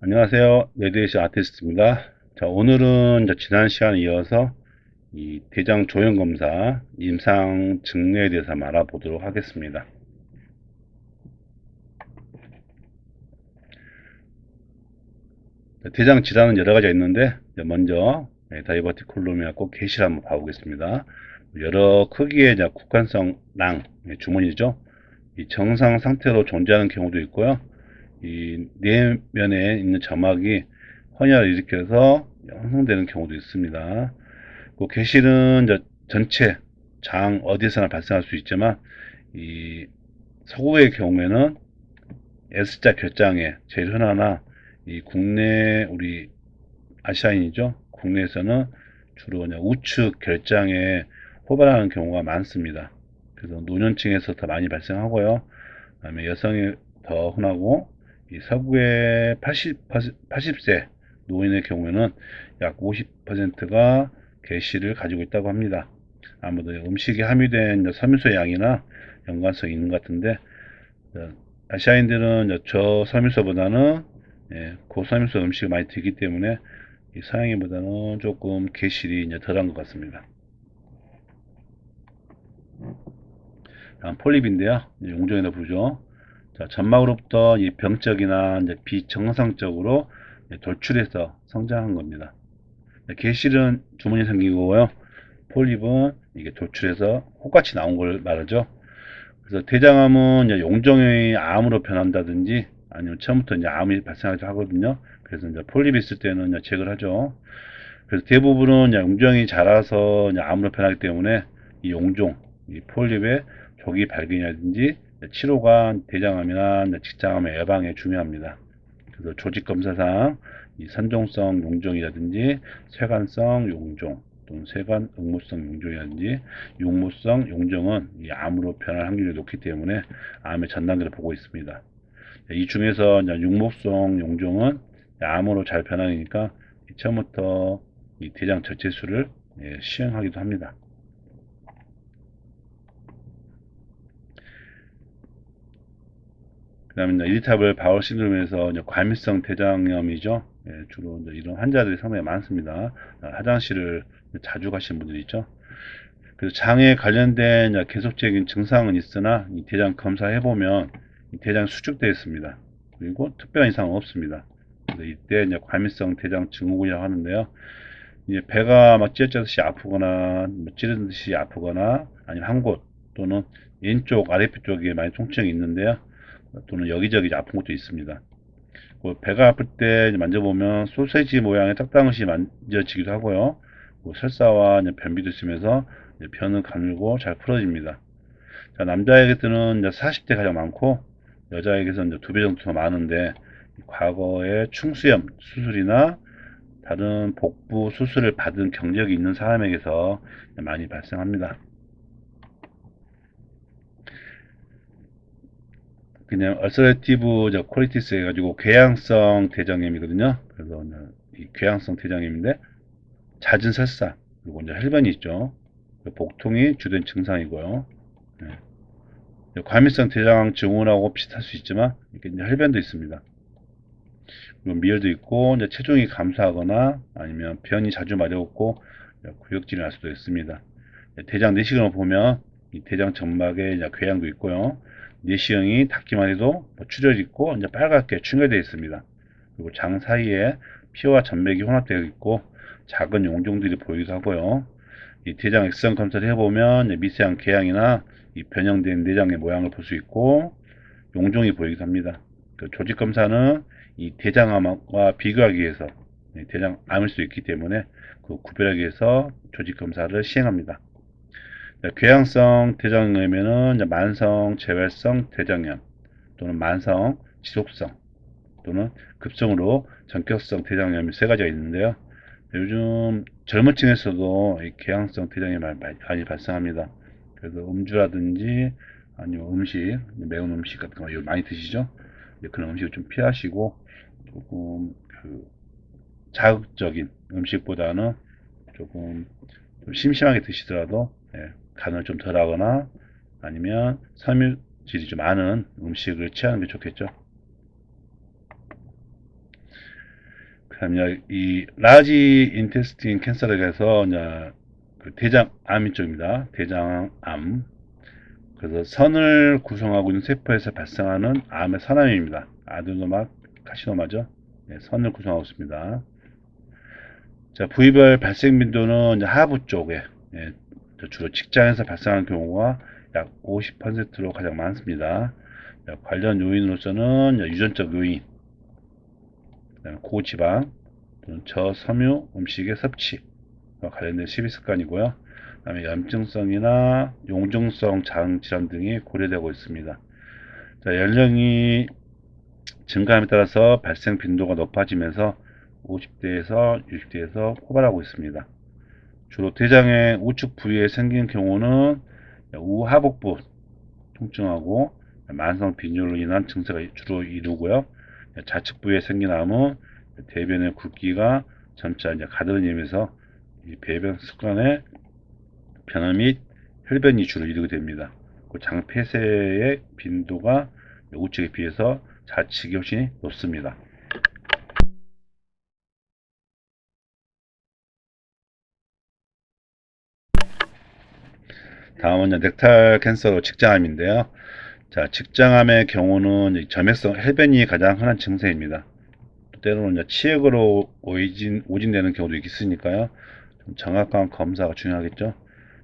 안녕하세요. 레디에이션 아티스트입니다. 자, 오늘은 이제 지난 시간에 이어서 이 대장 조형 검사 임상 증례에 대해서 한번 알아보도록 하겠습니다. 대장 질환은 여러 가지가 있는데 먼저 다이버티쿨룸이라고 게시를 한번 봐보겠습니다. 여러 크기의 국한성 낭 주머니죠. 이 정상 상태로 존재하는 경우도 있고요. 이 내면에 있는 점막이 헌혈을 일으켜서 형성되는 경우도 있습니다. 그 괴실은 이제 전체 장 어디에서나 발생할 수 있지만 이 서구의 경우에는 S자 결장에 제일 흔하나 이 국내 우리 아시아인이죠. 국내에서는 주로 그냥 우측 결장에 호발하는 경우가 많습니다. 그래서 노년층에서 더 많이 발생하고요. 그다음에 여성이 더 흔하고 이 서구의 80세 노인의 경우에는 약 50%가 괴실을 가지고 있다고 합니다. 아무래도 음식에 함유된 섬유소 양이나 연관성이 있는 것 같은데 아시아인들은 저섬유소보다는 고섬유소 음식을 많이 드기 때문에 이 서양인보다는 조금 괴실이 이제 덜한 것 같습니다. 다음 폴립인데요. 용종에다 부르죠. 자, 점막으로부터 이 병적이나 이제 비정상적으로 돌출해서 성장한 겁니다. 괴실은 주머니 생긴 거고요. 폴립은 이게 돌출해서 혹같이 나온 걸 말하죠. 그래서 대장암은 이제 용종의 암으로 변한다든지 아니면 처음부터 이제 암이 발생하기도 하거든요. 그래서 이제 폴립이 있을 때는 이제 제거를 하죠. 그래서 대부분은 이제 용종이 자라서 이제 암으로 변하기 때문에 이 용종, 이 폴립의 조기 발견이라든지 치료가 대장암이나 직장암의 예방에 중요합니다. 그래서 조직 검사상 이 선종성 용종이라든지 쇄관성 용종 또는 쇄관 응모성 용종이라든지 육모성 용종은 이 암으로 변할 확률이 높기 때문에 암의 전 단계를 보고 있습니다. 이 중에서 육모성 용종은 암으로 잘 변하니까 처음부터 이 대장 절제술을 시행하기도 합니다. 그 다음에 이리타블 바울 신드롬에서 과민성 대장염이죠. 주로 이런 환자들이 상당히 많습니다. 화장실을 자주 가시는 분들이 있죠. 그래서 장에 관련된 계속적인 증상은 있으나 이 대장 검사해보면 대장 수축되어 있습니다. 그리고 특별한 이상은 없습니다. 그래서 이때 과민성 대장 증후군이라고 하는데요. 이제 배가 막 찢어지듯이 아프거나 뭐 찌르는 듯이 아프거나 아니면 한 곳 또는 왼쪽 아랫배 쪽에 많이 통증이 있는데요. 또는 여기저기 아픈 것도 있습니다. 배가 아플 때 만져보면 소세지 모양의 딱딱것이 만져지기도 하고요. 설사와 변비도 있으면서 변은 가늘고 잘 풀어집니다. 자, 남자에게는 40대 가장 많고 여자에게서는 2배 정도 더 많은데 과거에 충수염 수술이나 다른 복부 수술을 받은 경력이 있는 사람에게서 많이 발생합니다. 그냥 얼서레티브 콜리티스 해가지고 궤양성 대장염이거든요. 그래서 이 궤양성 대장염인데 잦은 설사 그리고 이제 혈변이 있죠. 복통이 주된 증상이고요. 네. 과민성 대장 증후군하고 비슷할 수 있지만 이게 이제 혈변도 있습니다. 그리고 미열도 있고 이제 체중이 감소하거나 아니면 변이 자주 마렵고 구역질이 날 수도 있습니다. 대장 내시경을 보면 이 대장 점막에 궤양도 있고요. 내시경이 닿기만 해도 출혈이 있고 이제 빨갛게 충혈되어 있습니다. 그리고 장 사이에 피와 점맥이 혼합되어 있고 작은 용종들이 보이기도 하고요. 이 대장 X선 검사를 해보면 미세한 궤양이나 이 변형된 내장의 모양을 볼 수 있고 용종이 보이기도 합니다. 그 조직 검사는 이 대장암과 비교하기 위해서 대장암일 수 있기 때문에 그 구별하기 위해서 조직 검사를 시행합니다. 궤양성 대장염에는 만성 재활성 대장염 또는 만성 지속성 또는 급성으로 전격성 대장염이 세 가지가 있는데요. 요즘 젊은 층에서도 이 궤양성 대장염이 많이 발생합니다. 그래서 음주라든지 아니면 음식, 매운 음식 같은 거 많이 드시죠? 그런 음식을 좀 피하시고 조금 자극적인 음식보다는 조금 좀 심심하게 드시더라도 간을 좀 덜하거나 아니면 섬유질이 좀 많은 음식을 취하는 게 좋겠죠. 그다음에 이 라지 인테스틴 캔서라고 해서 이제 그 대장암 쪽입니다. 대장암. 그래서 선을 구성하고 있는 세포에서 발생하는 암의 선암입니다. 아드노마 카시노마죠. 네, 선을 구성하고 있습니다. 자, 부위별 발생 빈도는 이제 하부 쪽에 예, 주로 직장에서 발생하는 경우가 약 50%로 가장 많습니다. 자, 관련 요인으로서는 유전적 요인, 고지방, 또는 저섬유 음식의 섭취와 관련된 식습관이고요. 그다음에 염증성이나 용종성 장 질환 등이 고려되고 있습니다. 자, 연령이 증가함에 따라서 발생 빈도가 높아지면서 50대에서 60대에서 호발하고 있습니다. 주로 대장의 우측 부위에 생긴 경우는 우하복부 통증하고 만성 빈혈로 인한 증세가 주로 이루고요. 좌측 부위에 생긴 암은 대변의 굵기가 점차 이제 가드름이면서 배변 습관의 변화 및 혈변이 주로 이루게 됩니다. 장 폐쇄의 빈도가 우측에 비해서 좌측이 훨씬 높습니다. 다음은 넥탈 캔서 직장암인데요. 자, 직장암의 경우는 점액성 혈변이 가장 흔한 증세입니다. 때로는 치액으로 오진되는 경우도 있으니까요. 좀 정확한 검사가 중요하겠죠.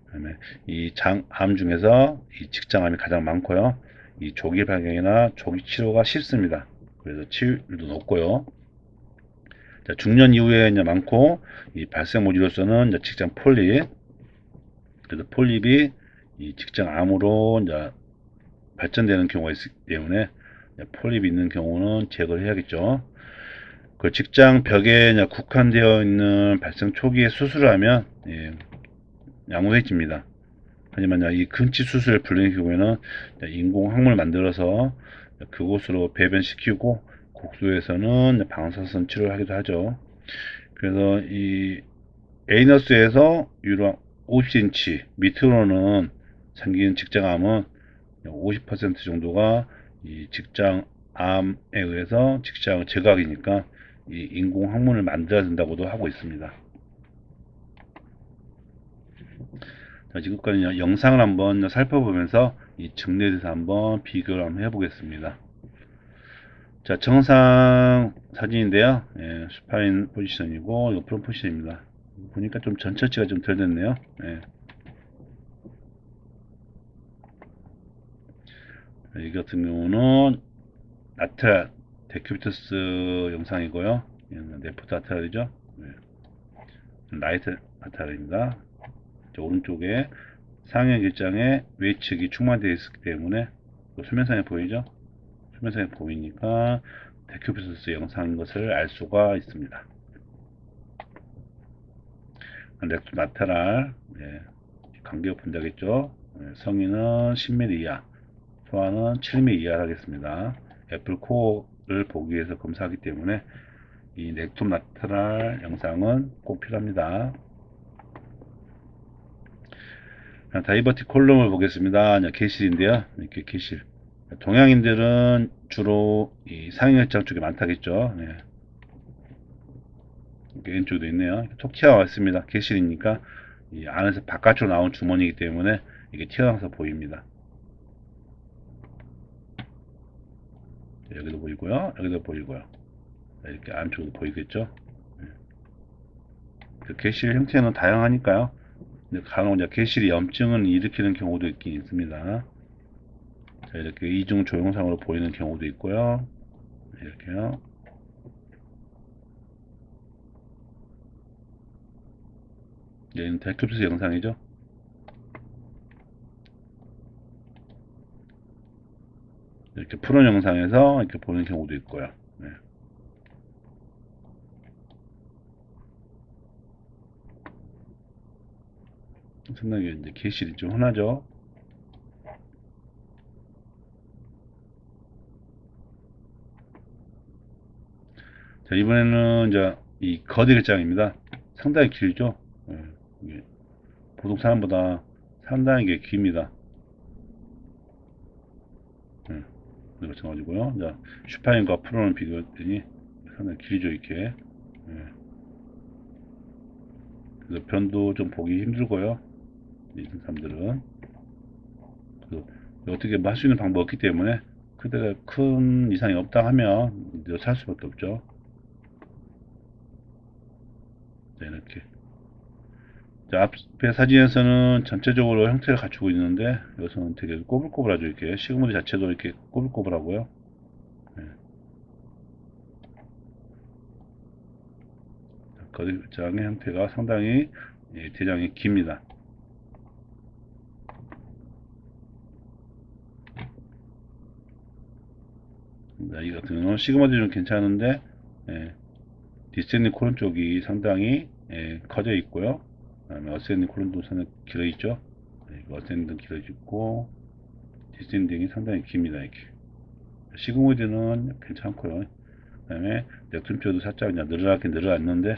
그다음에 이 장암 중에서 이 직장암이 가장 많고요. 이 조기 발견이나 조기 치료가 쉽습니다. 그래서 치유율도 높고요. 자, 중년 이후에 이제 많고 이 발생 모질로서는 이제 직장 폴립, 그래서 폴립이 이 직장암으로 이제 발전되는 경우가 있기 때문에 폴립이 있는 경우는 제거를 해야겠죠. 그 직장 벽에 국한되어 있는 발생 초기에 수술을 하면 양호해집니다. 하지만 이 근치 수술을 불리는 경우에는 인공 항문을 만들어서 그곳으로 배변시키고 국소에서는 방사선 치료를 하기도 하죠. 그래서 이 에이너스에서 유로 50cm 밑으로는 생긴 직장암은 50% 정도가 이 직장암에 의해서 직장을 제거하기니까 이 인공 항문을 만들어야 된다고도 하고 있습니다. 자, 지금까지 영상을 한번 살펴보면서 이 증례에 대해서 한번 비교를 한번 해보겠습니다. 자, 정상 사진인데요. 예, 슈파인 포지션이고 이거 프론 포지션입니다. 보니까 좀 전처치가 좀 덜 됐네요. 예. 이 같은 경우는 아트라 데큐비투스 영상이고요. 레프트 아트라이죠. 예. 라이트 아트라입니다. 오른쪽에 상형 일장에 외측이 충만되어 있기 때문에 수면상에 보이죠? 수면상에 보이니까 데큐비투스 영상인 것을 알 수가 있습니다. 렉토 나타랄 예, 간격 분자겠죠. 예, 성인은 10mm 이하, 소아는 7mm 이하 하겠습니다. 애플 코어를 보기 위해서 검사하기 때문에 이 렉톰 나타랄 영상은 꼭 필요합니다. 다이버티 콜럼을 보겠습니다. 게실인데요. 이렇게 게실. 동양인들은 주로 이 상형혈장 쪽에 많다겠죠. 네. 왼쪽도 있네요. 톡 튀어나와 있습니다. 게실이니까 이 안에서 바깥으로 나온 주머니이기 때문에 이게 튀어나와서 보입니다. 여기도 보이고요. 여기도 보이고요. 이렇게 안쪽도 보이겠죠. 그 게실 형태는 다양하니까요. 간혹 게실이 염증을 일으키는 경우도 있긴 있습니다. 자, 이렇게 이중 조형상으로 보이는 경우도 있고요. 이렇게요. 얘는 데큐비투스 영상이죠. 이렇게 푸른 영상에서 이렇게 보는 경우도 있고요. 네. 상당히 이제 게실이 좀 흔하죠. 자, 이번에는 이제 이 거대 글장입니다. 상당히 길죠. 네. 보통 사람보다 상당히 깁니다. 네. 마찬가지고요. 자, 슈파인과 프로는 비교했더니 상당히 길죠, 이렇게. 네. 그래서 변도 좀 보기 힘들고요. 이런 사람들은 그 어떻게 뭐 할 수 있는 방법 없기 때문에 그대가 큰 이상이 없다 하면 이제 살 수밖에 없죠. 네, 이렇게. 자, 앞에 사진에서는 전체적으로 형태를 갖추고 있는데 여기서는 되게 꼬불꼬불하죠. 이렇게 시그모드 자체도 이렇게 꼬불꼬불하고요. 네. 거대장의 형태가 상당히 예, 대장이 깁니다. 자, 이 같은 경우는 시그모드 좀 괜찮은데 예, 디스텐딩 콜론 쪽이 상당히 예, 커져 있고요. 그다음에 어센딩 콜론도 상당히 길어 있죠. 네, 어센딩 길어 있고 디센딩이 상당히 깁니다. 이렇게 시그모드는 괜찮고요. 그다음에 넥슨표도 살짝 그냥 늘어나게 늘어났는데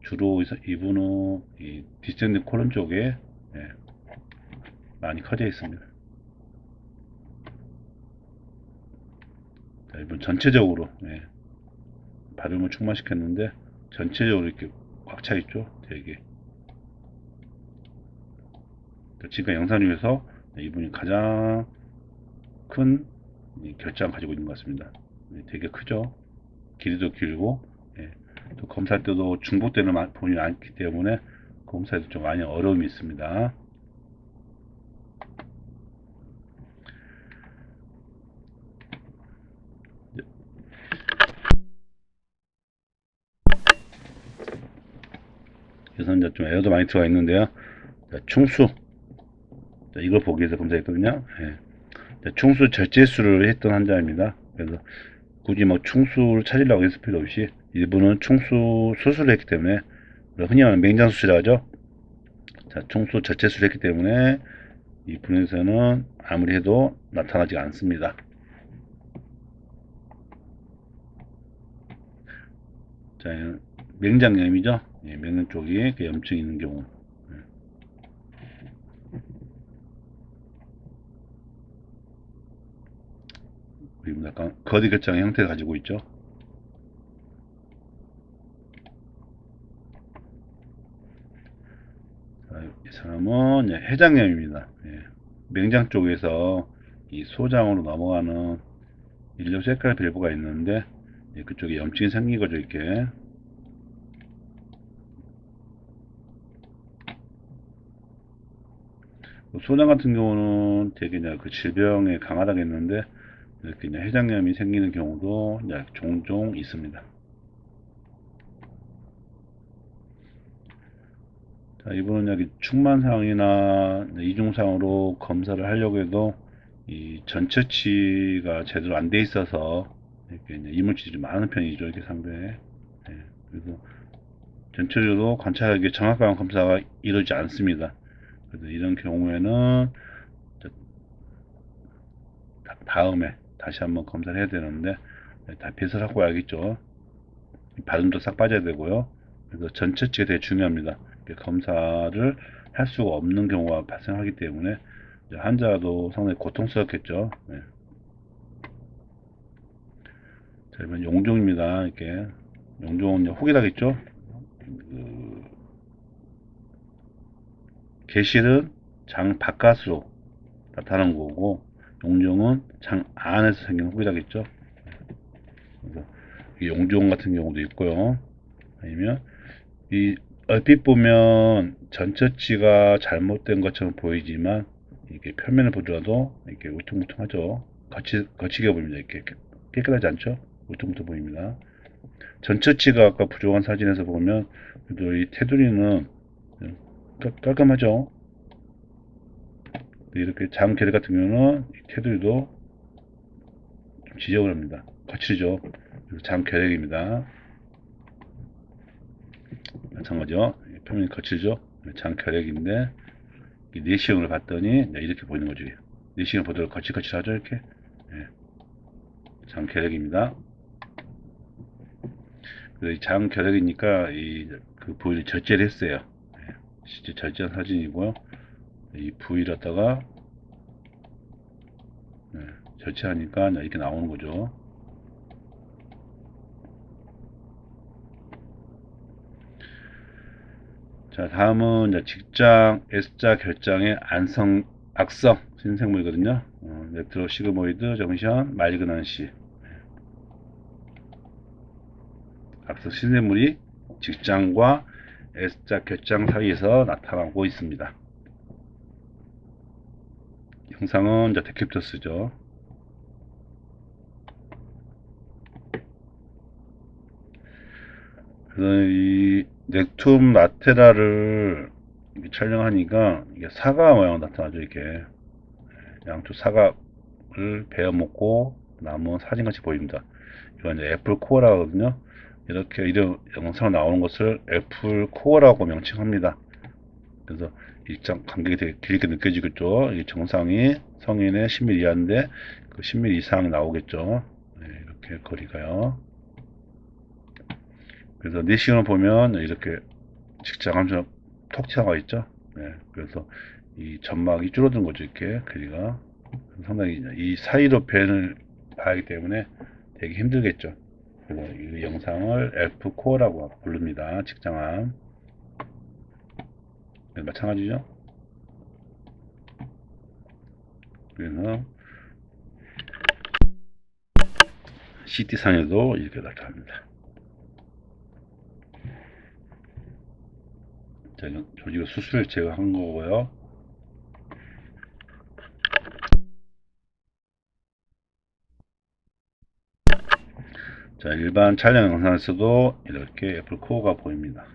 주로 이분은 이 디센딩 콜론 쪽에 예, 많이 커져 있습니다. 자, 이번 전체적으로 예, 발음을 충만시켰는데 전체적으로 이렇게 꽉 차 있죠. 되게 지금까지 영상 중에서 이분이 가장 큰 결장을 가지고 있는 것 같습니다. 되게 크죠. 길이도 길고 예, 또 검사할 때도 중복되는 부분이 많기 때문에 검사에도 좀 많이 어려움이 있습니다. 그래서 이제 좀 에어도 많이 들어가 있는데요. 자, 충수 이걸 보기 위해서 검사했거든요. 예. 자, 충수 절제수를 했던 환자입니다. 그래서 굳이 뭐 충수를 찾으려고 했을 필요 없이 일부는 충수 수술을 했기 때문에 흔히 말하는 맹장 수술이라고 하죠. 자, 충수 절제수를 했기 때문에 이 분에서는 아무리 해도 나타나지 않습니다. 자, 맹장염이죠. 예, 맹장 쪽에 그 염증이 있는 경우. 그리고 약간 거디결장의 형태를 가지고 있죠. 자, 이 사람은 해장염입니다. 예, 맹장 쪽에서 이 소장으로 넘어가는 일io세칼 밸브가 있는데 예, 그쪽에 염증이 생긴 거죠. 이렇게 소장 같은 경우는 되게 이제 그 질병에 강하다겠는데 이렇게 이제 해장염이 생기는 경우도 이제 종종 있습니다. 자, 이분은 여기 충만상이나 이중상으로 검사를 하려고 해도 이 전처치가 제대로 안 돼 있어서 이렇게 이제 이물질이 좀 많은 편이죠. 이렇게 상대에. 예, 그래서 전체적으로 관찰하기 정확한 검사가 이루어지지 않습니다. 그래서 이런 경우에는 다음에 다시 한번 검사를 해야 되는데 다 배설하고 와야겠죠. 발음도 싹 빠져야 되고요. 그래서 전처치가 되게 중요합니다. 검사를 할 수가 없는 경우가 발생하기 때문에 환자도 상당히 고통스럽겠죠. 네. 자, 이번 용종입니다. 이렇게 용종은 혹이라겠죠. 그 개실은 장 바깥으로 나타나는 거고 용종은 장 안에서 생긴 혹이라겠죠. 그래서 용종 같은 경우도 있고요. 아니면 이 얼핏 보면 전처치가 잘못된 것처럼 보이지만 이렇게 표면을 보더라도 이렇게 울퉁불퉁하죠. 거치게 보입니다. 이렇게 깨끗하지 않죠? 울퉁불퉁 보입니다. 전처치가 아까 부족한 사진에서 보면 그래도 이 테두리는 깔끔하죠. 이렇게 작은 계대 같은 경우는 테두리도 좀 지저분합니다. 거칠죠. 작은 계획입니다. 마찬가지죠. 표면이 거칠죠. 작은 계획인데 내시경을 봤더니 이렇게 보이는 거죠. 내시경 보도록 거칠거칠하죠. 이렇게 예, 장 결핵입니다. 그래서 장 결핵이니까 그 부위를 절제를 했어요. 예, 실제 절제한 사진이고요. 이 부위를 갖다가 예, 절제하니까 이렇게 나오는 거죠. 자, 다음은 이제 직장 S자 결장의 악성 신생물이거든요. 네트로 시그모이드 정션 말그넌시. 악성 신생물이 직장과 S자 결장 사이에서 나타나고 있습니다. 형상은 이제 데큐프터스죠. 그래서 이 넥툼 라테라를 촬영하니까 이게 사과 모양 나타나죠. 이렇게 양쪽 사과를 베어 먹고 남은 사진같이 보입니다. 이건 이제 애플 코어라거든요. 이렇게 이런 영상 나오는 것을 애플 코어라고 명칭합니다. 그래서 입장 간격이 되게 길게 느껴지겠죠. 이 정상이 성인의 10mm 이하인데 그 10mm 이상이 나오겠죠. 네, 이렇게 거리가요. 그래서 내시경을 보면 이렇게 직장암처럼 톡 튀어나와 있죠. 네, 그래서 이 점막이 줄어든 거죠. 이렇게 길이가 상당히 이 사이로 벤을 봐야하기 때문에 되게 힘들겠죠. 그래서 이 영상을 F 코어라고 부릅니다. 직장암. 네, 마찬가지죠. 그래서 CT상에도 이렇게 나타납니다. 자, 이건 조직의 수술 제거한 거고요. 자, 일반 촬영 영상에서도 이렇게 애플 코어가 보입니다.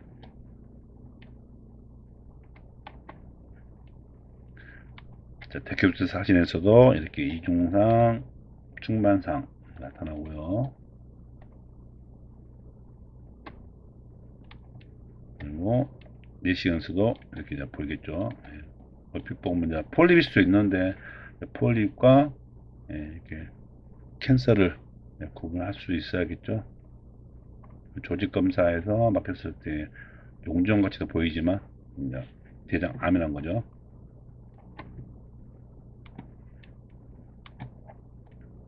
자, 데큐브트 사진에서도 이렇게 이중상, 중반상 나타나고요. 그리고 내시경에서도 이렇게 이제 보이겠죠. 예. 얼핏 보면 이제 폴립일 수도 있는데 폴립과 이렇게 캔서를 구분할 수 있어야겠죠. 조직 검사에서 막혔을 때 용종 같이도 보이지만 이제 대장암이란 거죠.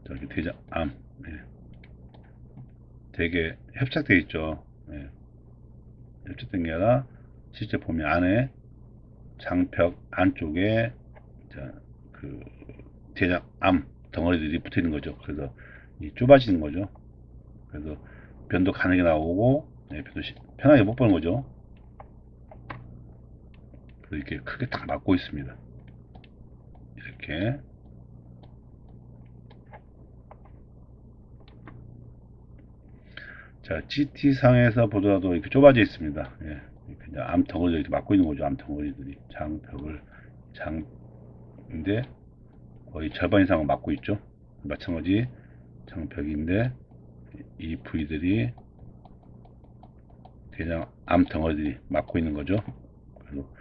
저기 대장암 되게 협착되어 있죠. 협착된 게 아니라 실제 보면 안에 장벽 안쪽에 그 대장암 덩어리들이 붙어 있는 거죠. 그래서 이 좁아지는 거죠. 그래서 변도 가늘게 나오고 변도 편하게 못 보는 거죠. 그래서 이렇게 크게 딱 막고 있습니다. 이렇게 자 GT상에서 보더라도 이렇게 좁아져 있습니다. 이렇게 암 덩어리들이 이렇게 막고 있는 거죠. 암 덩어리들이 장벽을 장인데 거의 절반 이상은 막고 있죠. 마찬가지 장벽인데 이 부위들이 대장 암 덩어리들이 막고 있는 거죠. 그리고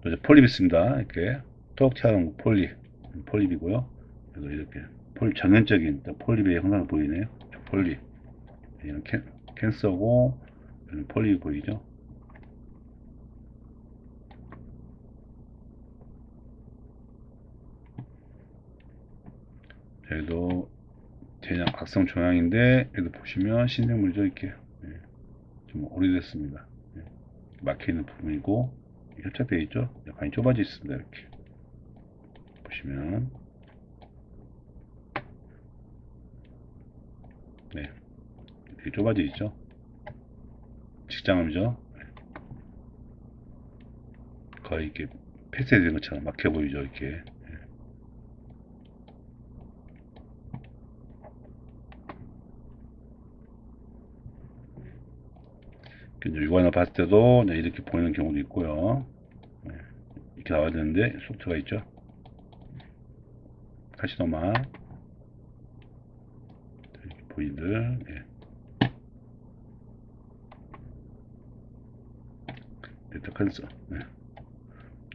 또 이제 폴립 있습니다. 이렇게 톡 튀어나온 폴립이고요. 그래서 이렇게 전형적인 폴립의 형상을 보이네요. 폴립 이런 캔서고 폴립이 보이죠. 여기도 대장 악성 종양인데 여기 보시면 신생물이죠. 이렇게 좀 오래됐습니다. 막혀있는 부분이고 협착되어 있죠. 약간 좁아져 있습니다. 이렇게 보시면 되게 좁아져 있죠. 직장암이죠. 거의 이렇게 폐쇄된 것처럼 막혀 보이죠. 이렇게 육안을 봤을 때도 이렇게 보이는 경우도 있고요. 이렇게 나와야 되는데 속트가 있죠. 카시노마 보이들 데이터 캔서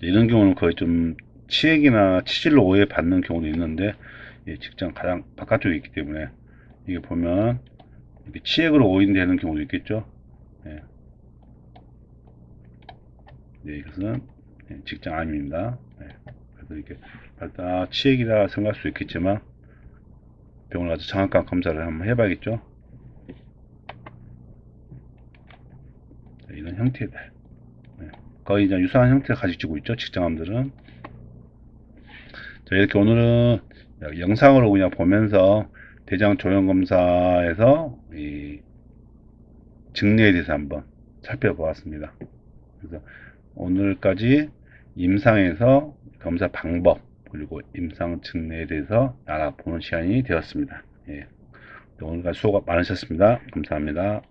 이런 경우는 거의 좀 치액이나 치질로 오해받는 경우도 있는데 직장 가장 바깥쪽에 있기 때문에 이게 보면 이렇게 치액으로 오인되는 경우도 있겠죠. 이것은 직장 암입니다. 그래서 이렇게 치액이라 생각할 수 있겠지만 병원 가서 정확한 검사를 한번 해봐야겠죠. 이런 형태들 거의 이제 유사한 형태를 가지고 있죠. 직장암들은. 자, 이렇게 오늘은 영상으로 그냥 보면서 대장 조형 검사에서 이 증례에 대해서 한번 살펴보았습니다. 그래서 오늘까지 임상에서 검사 방법 그리고 임상 증례에 대해서 알아보는 시간이 되었습니다. 예. 오늘까지 수고 많으셨습니다. 감사합니다.